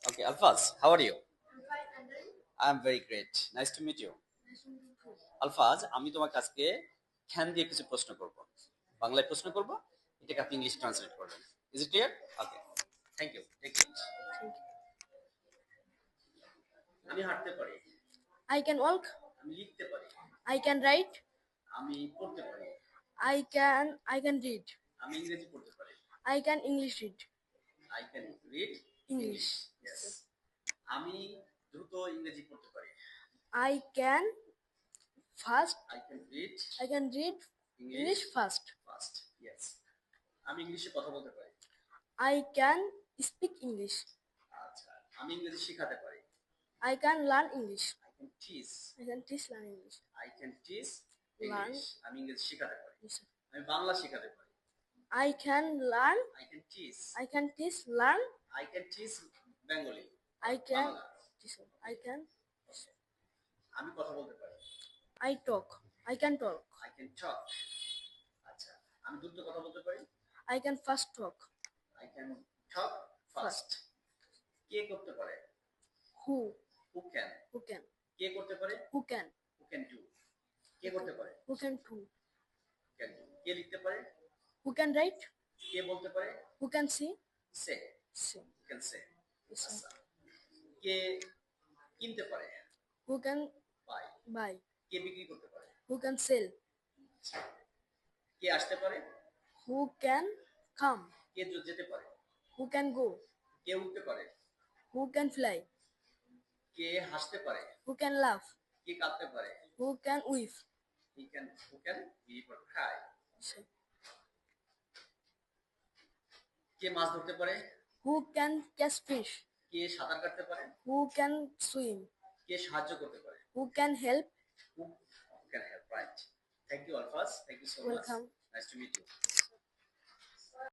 Okay, Alfaz, how are you? I'm very great. Nice to meet you. Alfaz, আমি তোমার কাছকে খ্যান দিয়ে কিছু প্রশ্ন করব। বাংলায় প্রশ্ন করব, এটাকে আপনি ইংলিশ ট্রান্সলেট করবেন। Is it clear? Okay, thank you, take it. আমি হাঁটতে পারি। I can walk. আমি লিখতে পারি। I can write. আমি পড়তে পারি। I can read. আমি ইংরেজি পড়তে পারি। I can English read. I can read English. Yes. আমি দ্রুত ইংরেজি পড়তে পারি। I can fast. I can read I can read English fast. fast. Yes. আমি ইংলিশে কথা বলতে পারি। I can speak English. আচ্ছা, আমি ইংরেজি শেখাতে পারি। I can learn English. I can teach. I can teach learn English. I can teach Learn. English. আমি ইংরেজি শেখাতে পারি। Yes, sir. আমি বাংলা শেখাতে পারি। I can learn. I can teach. I can teach learn. I can teach Bengali. I can. Bangla. Yes, sir. I can. আমি কথা বলতে পারি। I talk. I can talk. I can talk. আচ্ছা, আমি দ্রুত কথা বলতে পারি। I can fast talk. I can talk fast. কে করতে পারে? Who? Who can? Who can? কে করতে পারে? Who can? Who can do? কে করতে পারে? Who can do? Can do. কে লিখতে পারে? Who can write? কে বলতে পারে? Who can see? Say. See. Who can say? Yes, sir. আচ্ছা, কে কিনতে পারে? Who can Buy. buy? কে বিক্রি করতে পারে? Who can sell? কে আসতে পারে? Who can come? কে যেতে পারে? Who can go? কে উঠতে পারে? Who can fly? কে হাসতে পারে? Who can laugh? কে কাঁদতে পারে? Who can weep? Who can weep or cry? Sir. কে মাছ ধরতে পারে? Who can catch fish? কে সাঁতার কাটতে পারে? Who can swim? কে সাহায্য করতে পারে? Who can help? Who can help? Right. Thank you, Alfaz. Thank you so much. Welcome. Nice to meet you.